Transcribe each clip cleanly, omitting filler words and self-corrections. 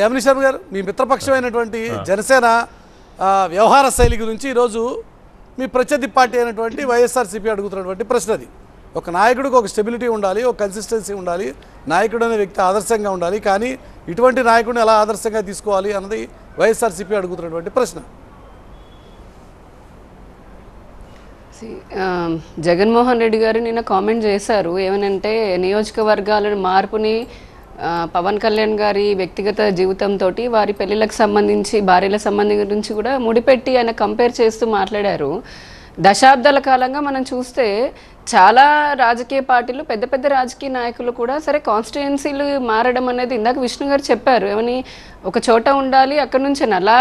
యమిని శర్మ గారు, మీ మిత్రపక్షమైనటువంటి జనసేన వ్యవహార శైలి గురించి ఈరోజు మీ ప్రత్యర్థి పార్టీ అయినటువంటి వైఎస్ఆర్సీపీ అడుగుతున్నటువంటి ప్రశ్న అది. ఒక నాయకుడికి ఒక స్టెబిలిటీ ఉండాలి, ఒక కన్సిస్టెన్సీ ఉండాలి, నాయకుడు అనే వ్యక్తి ఆదర్శంగా ఉండాలి. కానీ ఇటువంటి నాయకుడిని ఎలా ఆదర్శంగా తీసుకోవాలి అన్నది వైఎస్ఆర్సీపీ అడుగుతున్నటువంటి ప్రశ్న. జగన్మోహన్ రెడ్డి గారు నిన్న కామెంట్ చేశారు ఏమనంటే, నియోజకవర్గాల మార్పుని పవన్ కళ్యాణ్ గారి వ్యక్తిగత జీవితంతో వారి పెళ్ళిళ్ళకి సంబంధించి భార్యల సంబంధం గురించి కూడా ముడిపెట్టి ఆయన కంపేర్ చేస్తూ మాట్లాడారు. దశాబ్దాల కాలంగా మనం చూస్తే చాలా రాజకీయ పార్టీలు, పెద్ద పెద్ద రాజకీయ నాయకులు కూడా సరే కాన్స్టిట్యుయెన్సీలు మారడం అనేది ఇందాక విష్ణు గారు చెప్పారు. ఏమని ఒక చోట ఉండాలి, అక్కడ నుంచి అలా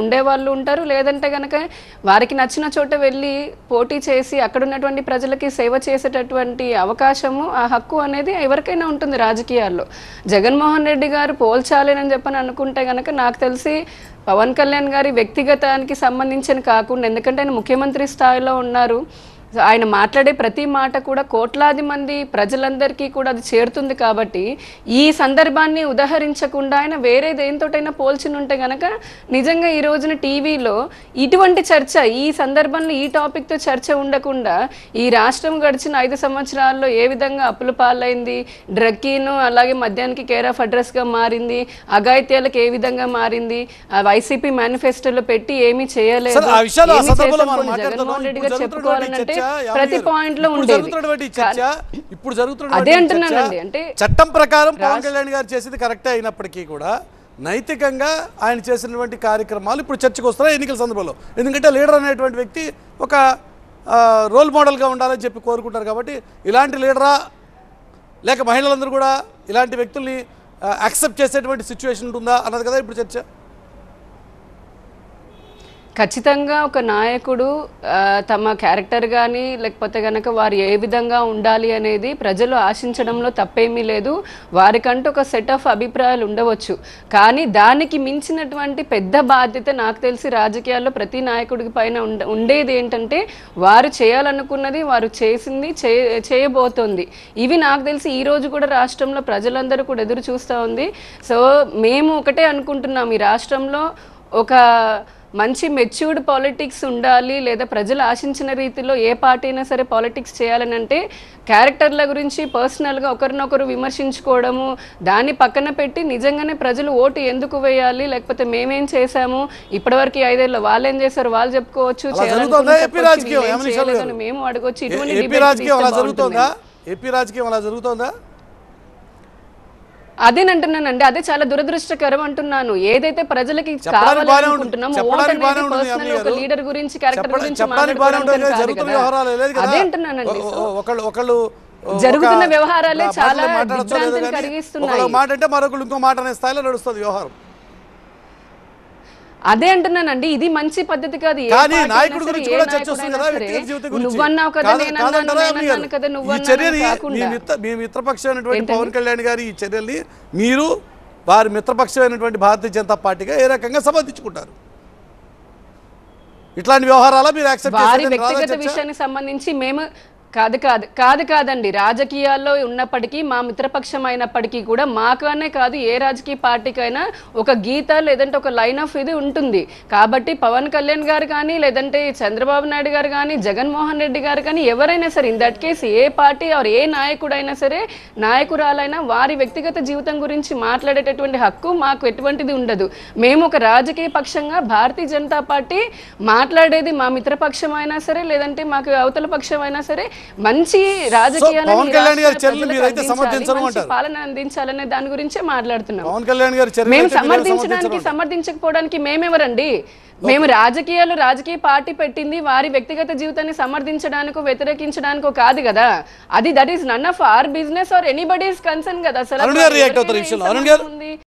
ఉండేవాళ్ళు ఉంటారు. లేదంటే కనుక వారికి నచ్చిన చోట వెళ్ళి పోటీ చేసి అక్కడ ఉన్నటువంటి ప్రజలకి సేవ చేసేటటువంటి అవకాశము, ఆ హక్కు అనేది ఎవరికైనా ఉంటుంది రాజకీయాల్లో. జగన్మోహన్ రెడ్డి గారు పోల్చాలేనని చెప్పని అనుకుంటే కనుక నాకు తెలిసి పవన్ కళ్యాణ్ గారి వ్యక్తిగతానికి సంబంధించిన కాకుండా, ఎందుకంటే ఆయన ముఖ్యమంత్రి స్థాయిలో ఉన్నారు, ఆయన మాట్లాడే ప్రతి మాట కూడా కోట్లాది మంది ప్రజలందరికీ కూడా అది చేరుతుంది. కాబట్టి ఈ సందర్భాన్ని ఉదహరించకుండా ఆయన వేరే దేనితోటైనా పోల్చిన ఉంటే కనుక నిజంగా ఈ రోజున టీవీలో ఇటువంటి చర్చ, ఈ సందర్భంలో ఈ టాపిక్తో చర్చ ఉండకుండా ఈ రాష్ట్రం గడిచిన 5 సంవత్సరాల్లో ఏ విధంగా అప్పుల పాలైంది, డ్రగ్కిను అలాగే మద్యానికి కేర్ ఆఫ్ అడ్రస్గా మారింది, అఘాయిత్యాలకు ఏ విధంగా మారింది, వైసీపీ మేనిఫెస్టోలో పెట్టి ఏమీ చేయలేదు, జగన్మోహన్ రెడ్డి గారు చెప్పుకోవాలంటే ప్రతి పాయింట్ లో ఉండేది. ఇప్పుడు జరుగుతున్నటువంటి అంటే చట్టం ప్రకారం పవన్ కళ్యాణ్ గారు చేసేది కరెక్టే అయినప్పటికీ కూడా నైతికంగా ఆయన చేసినటువంటి కార్యక్రమాలు ఇప్పుడు చర్చకు వస్తున్నాయి ఎన్నికల సందర్భంలో. ఎందుకంటే లీడర్ అనేటువంటి వ్యక్తి ఒక రోల్ మోడల్గా ఉండాలని చెప్పి కోరుకుంటారు. కాబట్టి ఇలాంటి లీడరా లేక మహిళలందరూ కూడా ఇలాంటి వ్యక్తుల్ని యాక్సెప్ట్ చేసేటువంటి సిచ్యువేషన్ ఉంటుందా అన్నది కదా ఇప్పుడు చర్చ. ఖచ్చితంగా ఒక నాయకుడు తమ క్యారెక్టర్ కానీ లేకపోతే కనుక వారు ఏ విధంగా ఉండాలి అనేది ప్రజలు ఆశించడంలో తప్పేమీ లేదు. వారికంటూ ఒక సెట్ ఆఫ్ అభిప్రాయాలు ఉండవచ్చు. కానీ దానికి మించినటువంటి పెద్ద బాధ్యత నాకు తెలిసి రాజకీయాల్లో ప్రతి నాయకుడికి పైన ఉండేది ఏంటంటే, వారు చేయాలనుకున్నది వారు చేసింది చేయబోతోంది. ఇవి నాకు తెలిసి ఈ రోజు కూడా రాష్ట్రంలో ప్రజలందరూ కూడా ఎదురు చూస్తూ ఉంది. సో మేము ఒకటే అనుకుంటున్నాం, ఈ రాష్ట్రంలో ఒక మంచి మెచ్యూర్డ్ పాలిటిక్స్ ఉండాలి, లేదా ప్రజలు ఆశించిన రీతిలో ఏ పార్టీ అయినా సరే పాలిటిక్స్ చేయాలని అంటే క్యారెక్టర్ల గురించి పర్సనల్గా ఒకరినొకరు విమర్శించుకోవడము, దాన్ని పక్కన పెట్టి నిజంగానే ప్రజలు ఓటు ఎందుకు వేయాలి, లేకపోతే మేమేం చేశాము ఇప్పటివరకు 5 ఏళ్ళు వాళ్ళు ఏం చేశారు వాళ్ళు చెప్పుకోవచ్చు, మేము అడగొచ్చు. ఇటువంటి ఏపీ రాజకీయం అలా జరుగుతుందా? అదేనంటున్నానండి, అదే చాలా దురదృష్టకరం అంటున్నాను. ఏదైతే ప్రజలకి కావాలనుకుంటున్నాము లీడర్ గురించి క్యారెక్టర్ గురించి అదే అంటున్నానండి. జరుగుతున్న వ్యవహారాలే చాలా దిగ్భ్రాంతిని కలిగిస్తున్నాయి. మాట అంటే మరొకరు ఇంకో మాట అనే స్థాయిలో నడుస్తుంది వ్యవహారం. అదే అంటున్నానండి, ఇది మంచి పద్ధతి కాదు. నువ్వన్నావు కదా నేనన్నాను కదా మీ మిత్రపక్షమైనటువంటి పవన్ కళ్యాణ్ గారి ఈ చర్యల్ని మీరు వారి మిత్రపక్షమైనటువంటి భారతీయ జనతా పార్టీగా ఏ రకంగా సమర్థించుకుంటారు? ఇట్లాంటి వ్యవహారాల మీరు యాక్సెప్ట్ వారి వ్యక్తిగత విషయానికి సంబంధించి మేము కాదండి, రాజకీయాల్లో ఉన్నప్పటికీ మా మిత్రపక్షం అయినప్పటికీ కూడా మాకనే కాదు ఏ రాజకీయ పార్టీకైనా ఒక గీత లేదంటే ఒక లైన్ ఆఫ్ ఇది ఉంటుంది. కాబట్టి పవన్ కళ్యాణ్ గారు కానీ లేదంటే చంద్రబాబు నాయుడు గారు కానీ జగన్మోహన్ రెడ్డి గారు కానీ ఎవరైనా సరే, ఇన్ దట్ కేసు ఏ పార్టీ ఆర్ ఏ నాయకుడైనా సరే నాయకురాలైనా వారి వ్యక్తిగత జీవితం గురించి మాట్లాడేటటువంటి హక్కు మాకు ఎటువంటిది ఉండదు. మేము ఒక రాజకీయ పక్షంగా భారతీయ జనతా పార్టీ మాట్లాడేది మా మిత్రపక్షం అయినా సరే లేదంటే మాకు అవతల పక్షం అయినా సరే మంచి రాజకీయాలను పాలన అందించాలనే దాని గురించే మాట్లాడుతున్నాం. మేము సమర్థించకపోవడానికి మేమెవరండి? మేము రాజకీయ పార్టీ పెట్టింది వారి వ్యక్తిగత జీవితాన్ని సమర్థించడానికి వ్యతిరేకించడానికి కాదు కదా. అది that is none of our business or anybody's concern కదా. అసలు